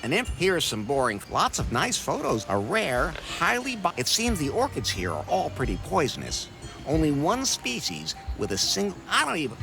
An imp. Here's some boring. Lots of nice photos. A rare, It seems the orchids here are all pretty poisonous. Only one species with a single. I don't even.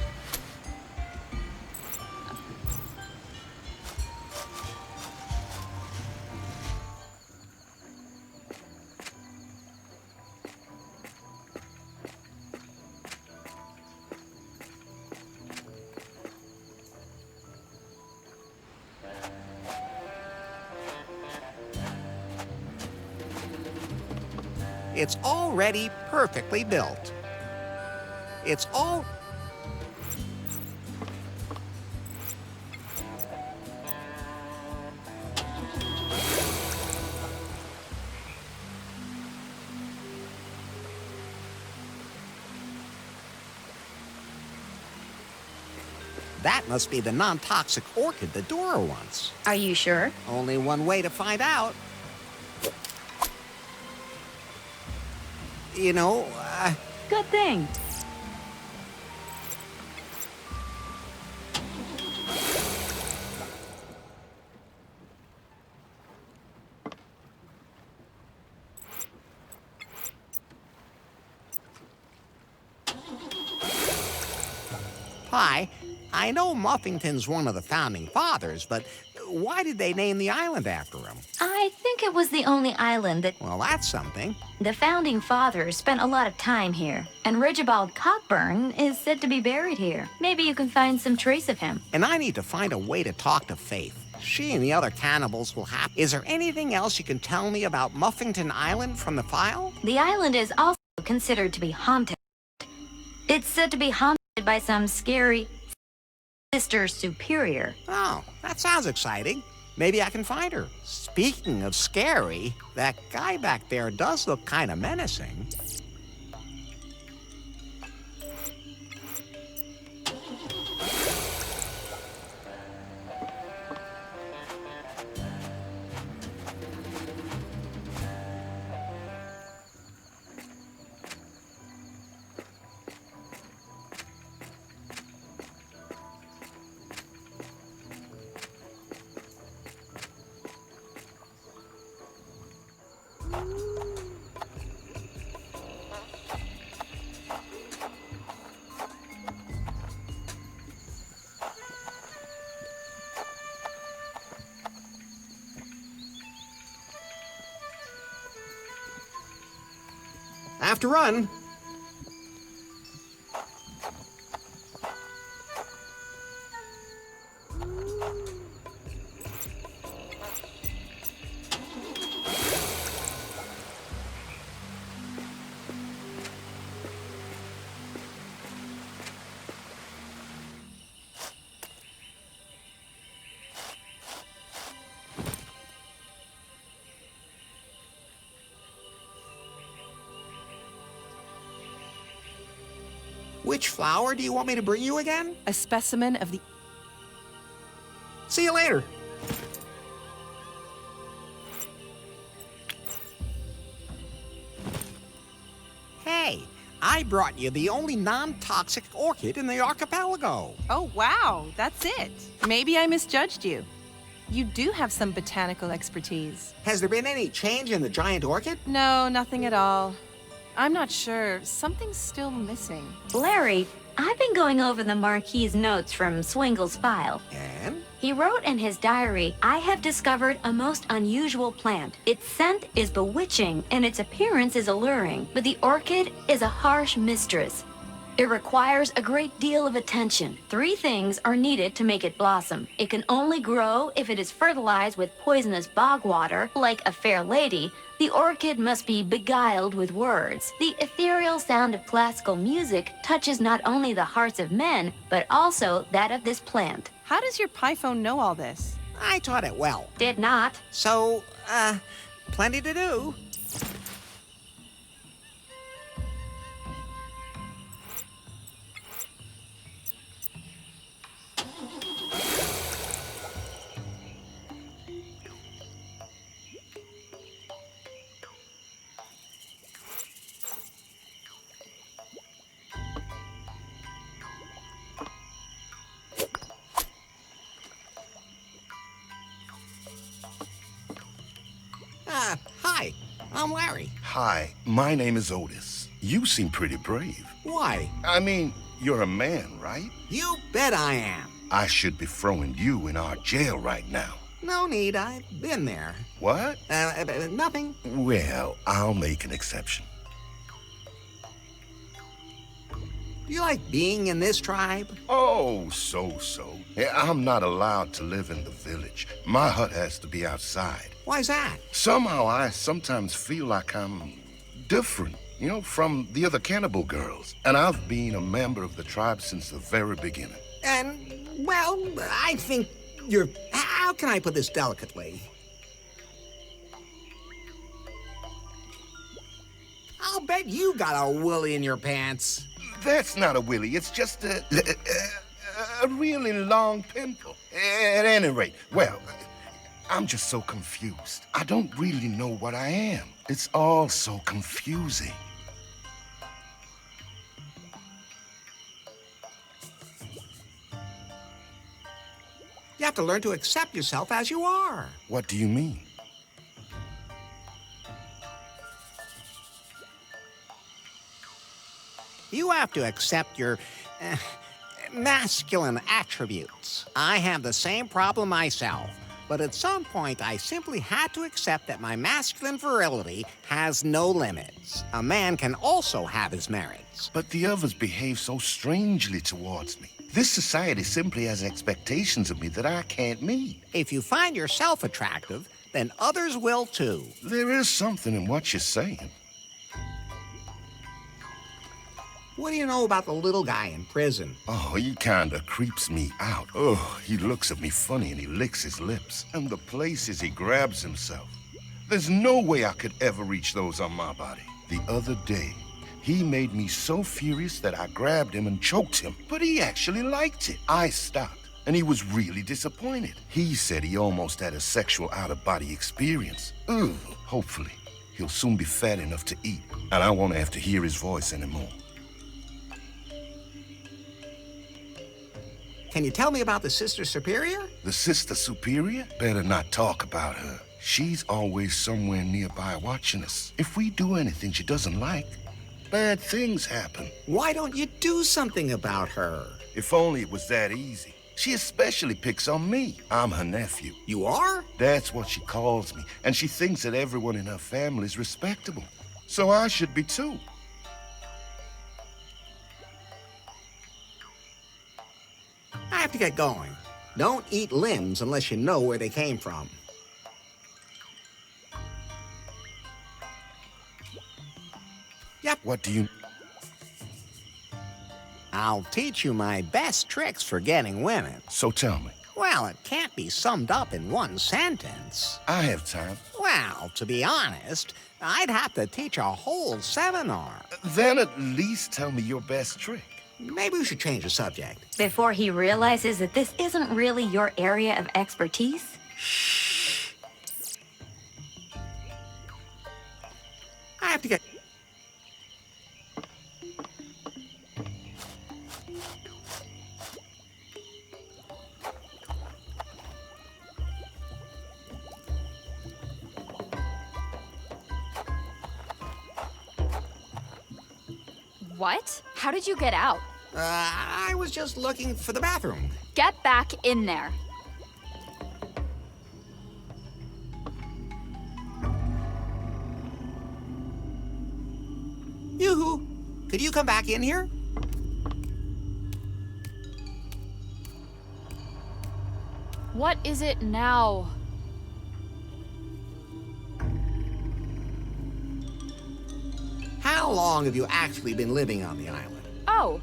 It's already perfectly built. It's all... That must be the non-toxic orchid that Dora wants. Are you sure? Only one way to find out. You know, Good thing. Pi, I know Muffington's one of the founding fathers, but why did they name the island after him? I think it was the only island that Well, that's something. the founding fathers spent a lot of time here, and Rigibald Cockburn is said to be buried here. Maybe you can find some trace of him. And I need to find a way to talk to Faith. She and the other cannibals will have... Is there anything else you can tell me about Muffington Island from the file? The island is also considered to be haunted. It's said to be haunted by some scary Sister Superior. Oh, that sounds exciting. Maybe I can find her. Speaking of scary, that guy back there does look kind of menacing. I have to run. Which flower do you want me to bring you again? A specimen of the... See you later. Hey, I brought you the only non-toxic orchid in the archipelago. Oh, wow, that's it. Maybe I misjudged you. You do have some botanical expertise. Has there been any change in the giant orchid? No, nothing at all. I'm not sure. Something's still missing. Larry, I've been going over the Marquis's notes from Swingle's file. And? He wrote in his diary, I have discovered a most unusual plant. Its scent is bewitching and its appearance is alluring, but the orchid is a harsh mistress. It requires a great deal of attention. 3 things are needed to make it blossom. It can only grow if it is fertilized with poisonous bog water, like a fair lady. The orchid must be beguiled with words. The ethereal sound of classical music touches not only the hearts of men, but also that of this plant. How does your Pyphone know all this? I taught it well. Did not. So, plenty to do. I'm Larry. Hi, my name is Otis. You seem pretty brave. Why? I mean, you're a man, right? You bet I am. I should be throwing you in our jail right now. No need, I've been there. What? Nothing. Well, I'll make an exception. Do you like being in this tribe? Oh, so. I'm not allowed to live in the village. My hut has to be outside. Why's that? Somehow I sometimes feel like I'm different, from the other cannibal girls. And I've been a member of the tribe since the very beginning. And, well, I think you're... How can I put this delicately? I'll bet you got a willy in your pants. That's not a willy, it's just a really long pimple. At any rate, well, I'm just so confused. I don't really know what I am. It's all so confusing. You have to learn to accept yourself as you are. What do you mean? You have to accept your masculine attributes. I have the same problem myself, but at some point I simply had to accept that my masculine virility has no limits. A man can also have his merits. But the others behave so strangely towards me. This society simply has expectations of me that I can't meet. If you find yourself attractive, then others will too. There is something in what you're saying. What do you know about the little guy in prison? Oh, he kinda creeps me out. Oh, he looks at me funny and he licks his lips. And the places he grabs himself. There's no way I could ever reach those on my body. The other day, he made me so furious that I grabbed him and choked him. But he actually liked it. I stopped, and he was really disappointed. He said he almost had a sexual out-of-body experience. Ugh. Hopefully, he'll soon be fat enough to eat, and I won't have to hear his voice anymore. Can you tell me about the Sister Superior? The Sister Superior? Better not talk about her. She's always somewhere nearby watching us. If we do anything she doesn't like, bad things happen. Why don't you do something about her? If only it was that easy. She especially picks on me. I'm her nephew. You are? That's what she calls me, and she thinks that everyone in her family is respectable. So I should be too. I have to get going. Don't eat limbs unless you know where they came from. Yep. What do you... I'll teach you my best tricks for getting women. So tell me. Well, it can't be summed up in one sentence. I have time. Well, to be honest, I'd have to teach a whole seminar. Then at least tell me your best trick. Maybe we should change the subject. Before he realizes that this isn't really your area of expertise. I have to get... What? How did you get out? I was just looking for the bathroom. Get back in there. Yoo-hoo! Could you come back in here? What is it now? How long have you actually been living on the island? Oh,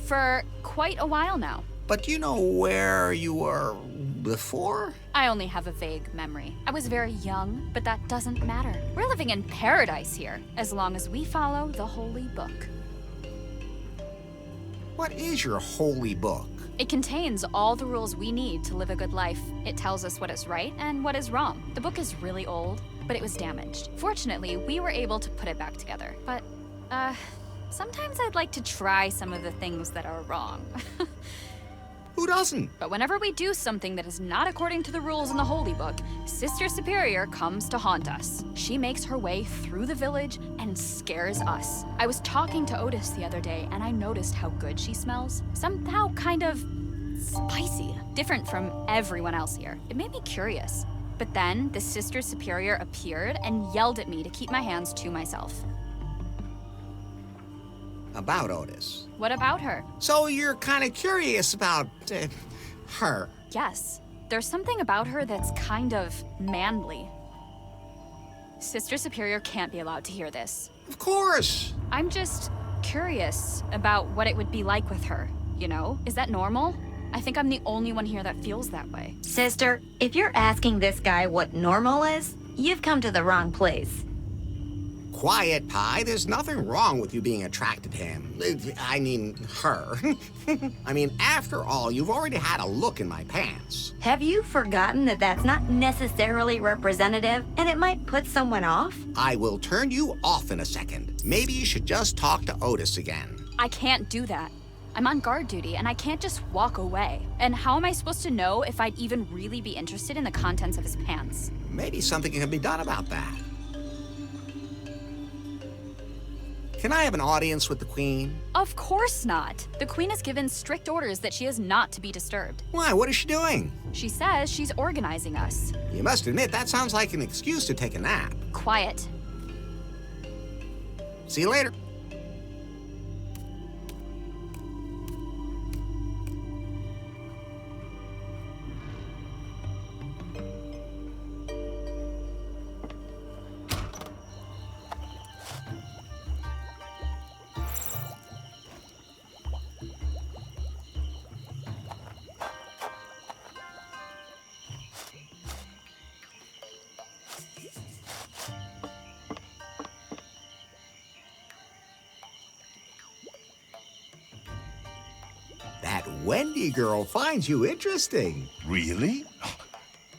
for quite a while now. But do you know where you were before? I only have a vague memory. I was very young, but that doesn't matter. We're living in paradise here, as long as we follow the holy book. What is your holy book? It contains all the rules we need to live a good life. It tells us what is right and what is wrong. The book is really old, but it was damaged. Fortunately, we were able to put it back together. But, sometimes I'd like to try some of the things that are wrong. Who doesn't? But whenever we do something that is not according to the rules in the Holy Book, Sister Superior comes to haunt us. She makes her way through the village and scares us. I was talking to Otis the other day, and I noticed how good she smells. Somehow kind of spicy, different from everyone else here. It made me curious. But then the Sister Superior appeared and yelled at me to keep my hands to myself. About Otis. What about her? So you're kind of curious about her. Yes, there's something about her that's kind of manly. Sister Superior can't be allowed to hear this. Of course. I'm just curious about what it would be like with her, you know? Is that normal? I think I'm the only one here that feels that way. Sister, if you're asking this guy what normal is, you've come to the wrong place. Quiet, Pie. There's nothing wrong with you being attracted to him. I mean, her. I mean, after all, you've already had a look in my pants. Have you forgotten that that's not necessarily representative and it might put someone off? I will turn you off in a second. Maybe you should just talk to Otis again. I can't do that. I'm on guard duty and I can't just walk away. And how am I supposed to know if I'd even really be interested in the contents of his pants? Maybe something can be done about that. Can I have an audience with the Queen? Of course not. The Queen has given strict orders that she is not to be disturbed. Why? What is she doing? She says she's organizing us. You must admit, that sounds like an excuse to take a nap. Quiet. See you later. That Wendy girl finds you interesting. Really?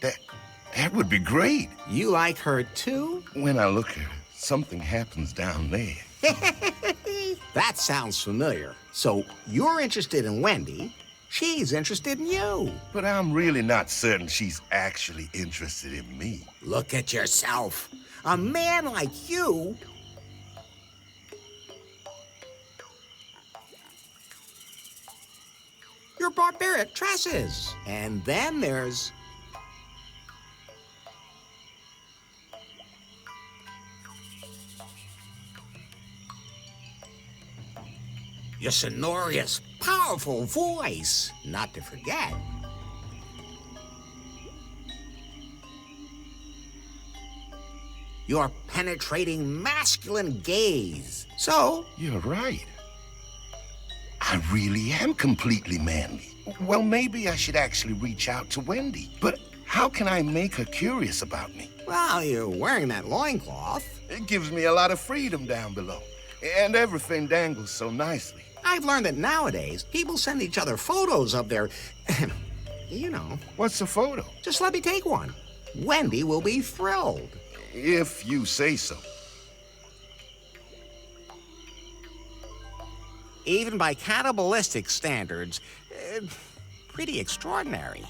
That would be great. You like her too? When I look at her, something happens down there. That sounds familiar. So you're interested in Wendy, she's interested in you. But I'm really not certain she's actually interested in me. Look at yourself. A man like you. Your barbaric tresses. And then there's... your sonorous, powerful voice, not to forget. Your penetrating masculine gaze. So, You're right. I really am completely manly. Well, maybe I should actually reach out to Wendy. But how can I make her curious about me? well, you're wearing that loincloth. It gives me a lot of freedom down below. And everything dangles so nicely. I've learned that nowadays, people send each other photos of their... you know. What's the photo? Just let me take one. Wendy will be thrilled. If you say so. Even by cannibalistic standards, pretty extraordinary.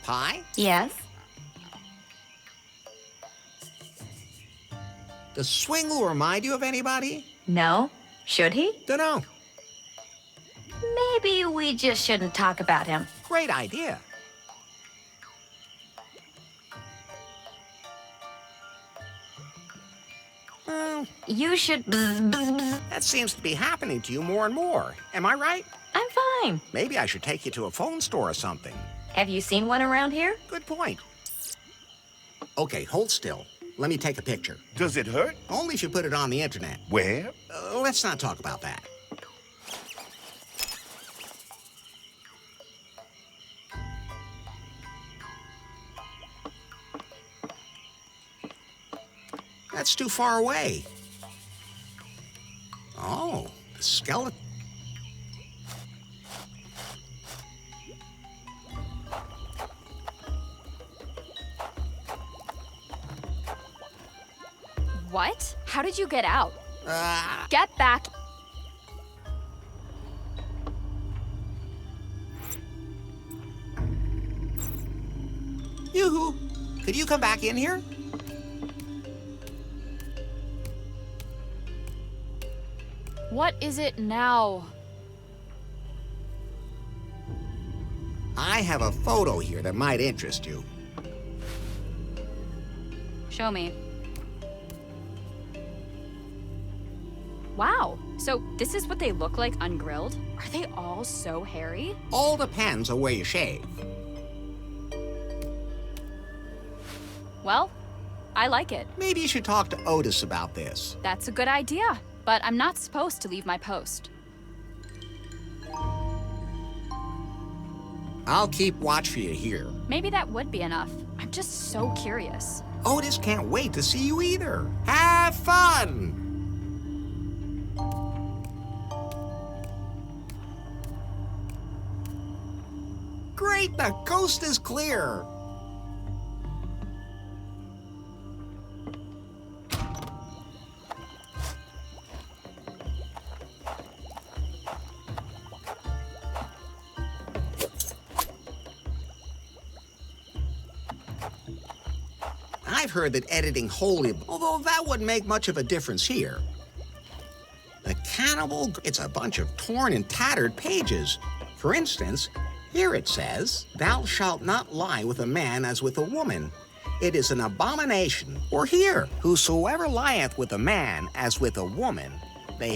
Pie? Yes? Does Swingle remind you of anybody? No? Should he? Dunno. Maybe we just shouldn't talk about him. Great idea. Well, You should... that seems to be happening to you more and more. Am I right? I'm fine. Maybe I should take you to a phone store or something. Have you seen one around here? Good point. Okay, hold still. Let me take a picture. Does it hurt? Only if you put it on the internet. Where? Let's not talk about that. That's too far away. Oh, the skeleton. What? How did you get out? Uh, Get back. Yoo-hoo! Could you come back in here? What is it now? I have a photo here that might interest you. Show me. Wow, so this is what they look like ungrilled? Are they all so hairy? All depends on where you shave. Well, I like it. Maybe you should talk to Otis about this. That's a good idea, but I'm not supposed to leave my post. I'll keep watch for you here. Maybe that would be enough. I'm just so curious. Otis can't wait to see you either. Have fun! Great, the coast is clear. I've heard that editing wholly, although that wouldn't make much of a difference here. The cannibal, it's a bunch of torn and tattered pages. For instance, here it says, "Thou shalt not lie with a man as with a woman. It is an abomination." Or here, "Whosoever lieth with a man as with a woman."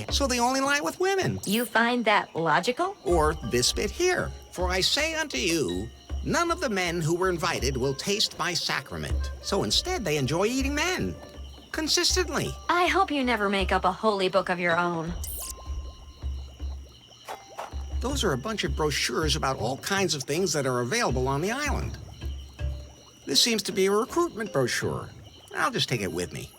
So they only lie with women. You find that logical? Or this bit here, "For I say unto you, none of the men who were invited will taste my sacrament." So instead, they enjoy eating men. Consistently. I hope you never make up a holy book of your own. Those are a bunch of brochures about all kinds of things that are available on the island. This seems to be a recruitment brochure. I'll just take it with me.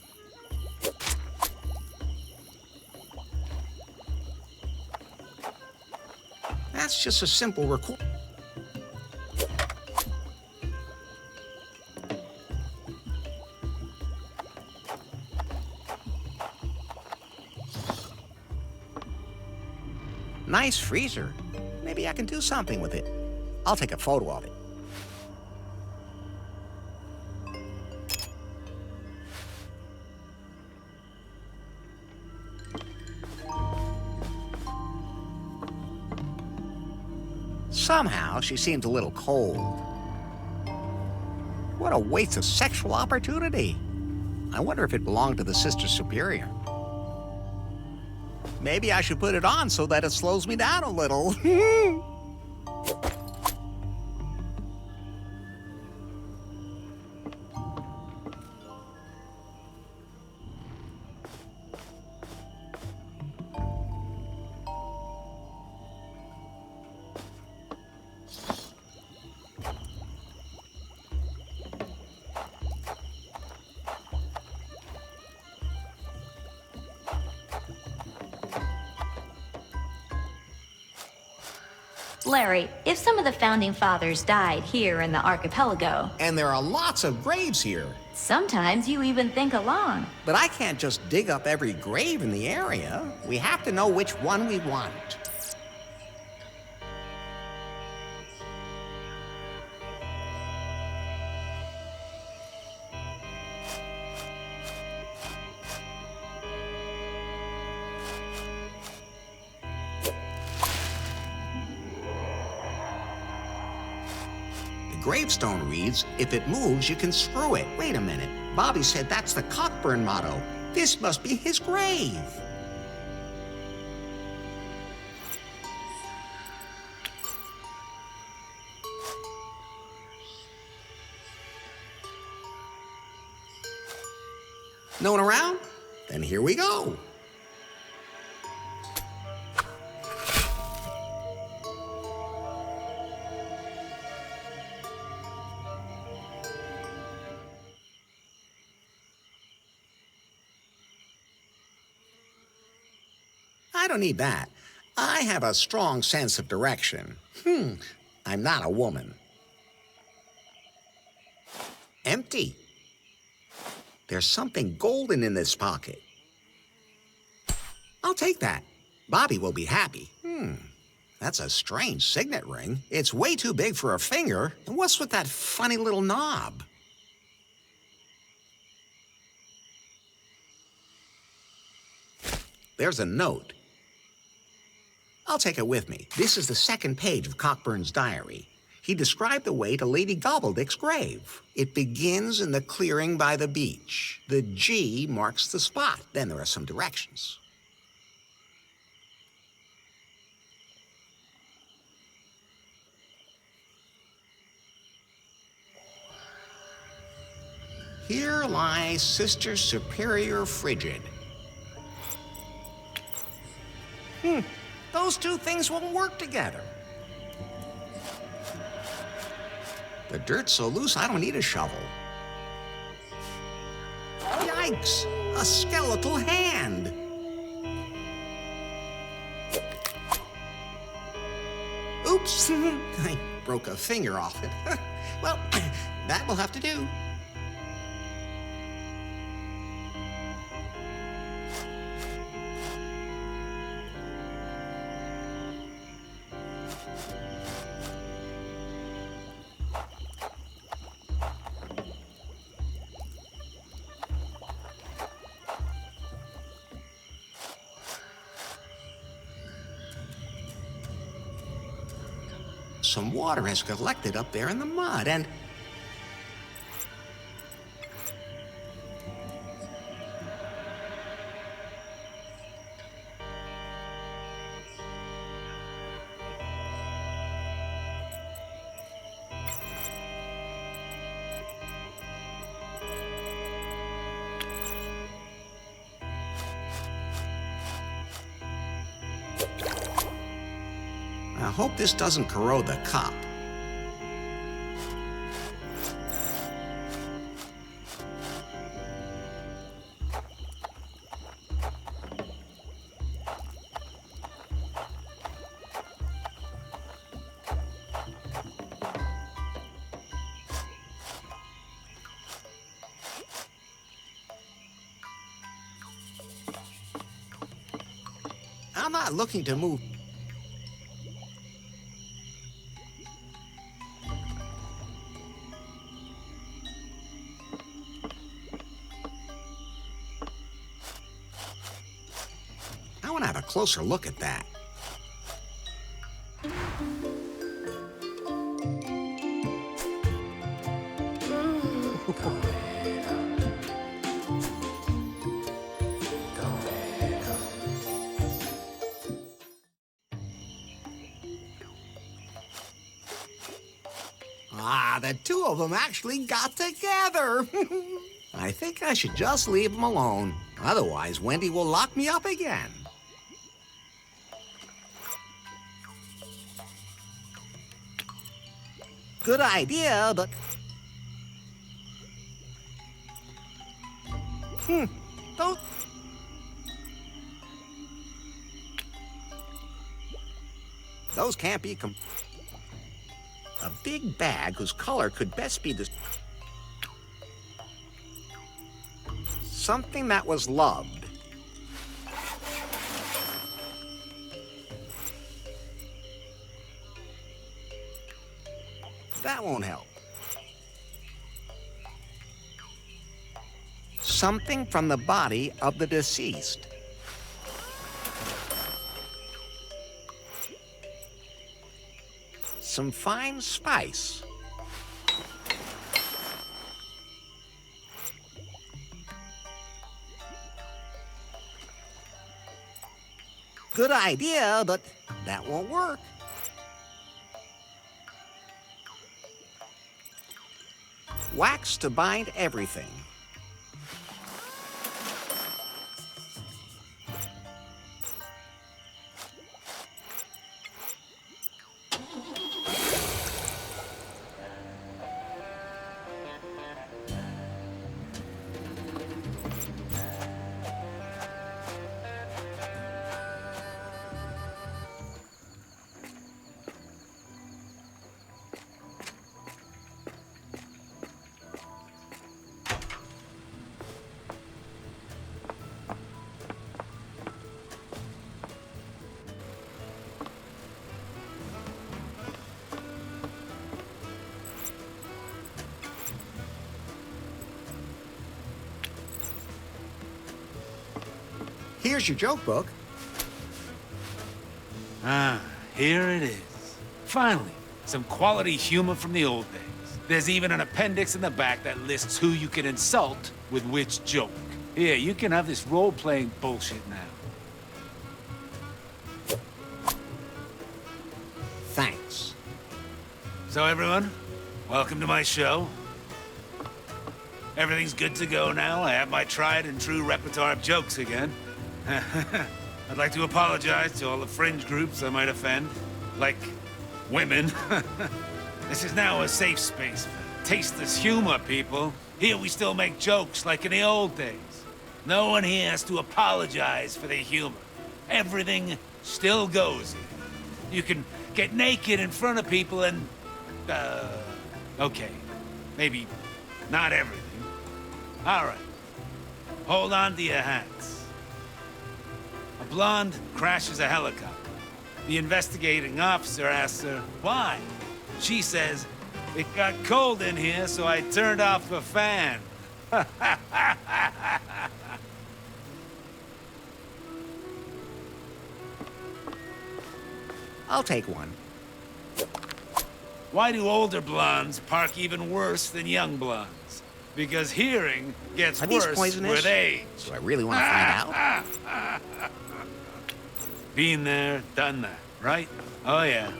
That's just a simple record. Nice freezer. Maybe I can do something with it. I'll take a photo of it. Somehow, she seemed a little cold. What a waste of sexual opportunity. I wonder if it belonged to the Sister Superior. Maybe I should put it on so that it slows me down a little. Larry, if some of the founding fathers died here in the archipelago, And there are lots of graves here. sometimes you even think along. But I can't just dig up every grave in the area. We have to know which one we want. The gravestone reads, "If it moves, you can screw it." Wait a minute. Bobby said that's the Cockburn motto. This must be his grave. No one around? Then here we go. I don't need that. I have a strong sense of direction. I'm not a woman. Empty. There's something golden in this pocket. I'll take that. Bobby will be happy. That's a strange signet ring. It's way too big for a finger. And what's with that funny little knob? There's a note. I'll take it with me. This is the second page of Cockburn's diary. He described the way to Lady Gobbledick's grave. It begins in the clearing by the beach. The G marks the spot. Then there are some directions. Here lies Sister Superior Frigid. Those two things won't work together. The dirt's so loose, I don't need a shovel. Yikes! A skeletal hand! Oops! I broke a finger off it. Well, that will have to do. Some water has collected up there in the mud, and... I hope this doesn't corrode the cup. I'm not looking to move. I want to have a closer look at that. The two of them actually got together. I think I should just leave them alone. Otherwise, Wendy will lock me up again. Good idea, but... Don't... Those can't be a big bag whose color could best be the... Something that was loved. That won't help. Something from the body of the deceased. Some fine spice. Good idea, but that won't work. Wax to bind everything. here's your joke book. Ah, here it is. Finally, some quality humor from the old days. There's even an appendix in the back that lists who you can insult with which joke. Here, you can have this role-playing bullshit now. Thanks. So everyone, welcome to my show. Everything's good to go now. I have my tried and true repertoire of jokes again. I'd like to apologize to all the fringe groups I might offend, like women. This is now a safe space for tasteless humor, people. Here we still make jokes like in the old days. No one here has to apologize for their humor. Everything still goes here. You can get naked in front of people and... okay. Maybe not everything. All right. Hold on to your hats. A blonde crashes a helicopter. The investigating officer asks her, why? She says, it got cold in here, so I turned off the fan. I'll take one. Why do older blondes park even worse than young blondes? Because hearing gets Are these worse poisonous? with age. Do I really want to find out? Been there, done that, right? Oh yeah,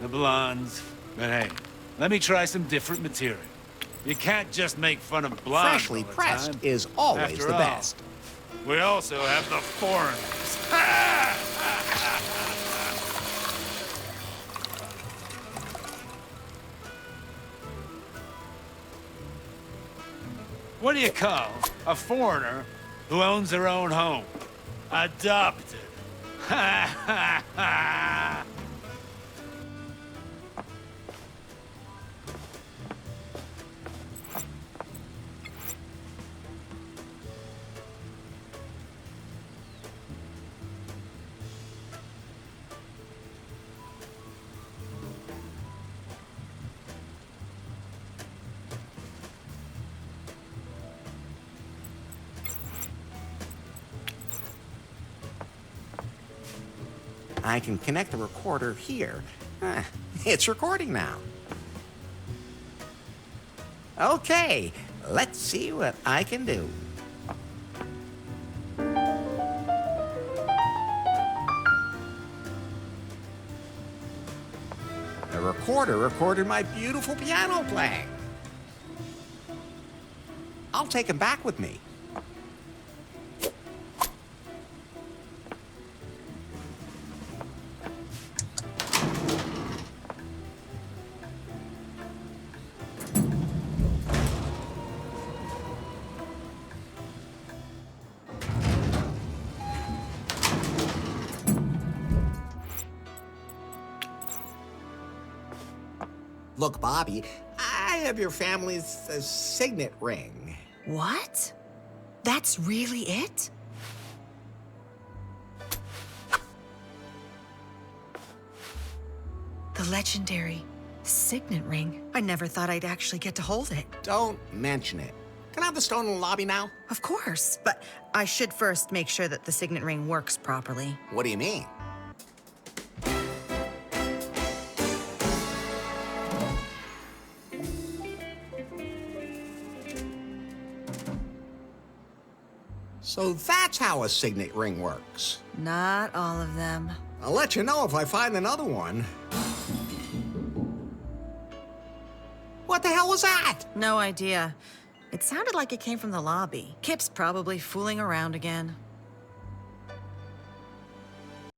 the blondes. But hey, let me try some different material. You can't just make fun of blondes Freshly all the pressed time. is always After the all, best. We also have the foreigners. What do you call a foreigner who owns their own home? Adopted. Ha ha ha! I can connect the recorder here. It's recording now. Okay, let's see what I can do. The recorder recorded my beautiful piano playing. I'll take him back with me. Look, Bobby, I have your family's signet ring. What? That's really it? The legendary signet ring. I never thought I'd actually get to hold it. Don't mention it. Can I have the stone in the lobby now? Of course, but I should first make sure that the signet ring works properly. What do you mean? So that's how a signet ring works. Not all of them. I'll let you know if I find another one. What the hell was that? No idea. It sounded like it came from the lobby. Kip's probably fooling around again.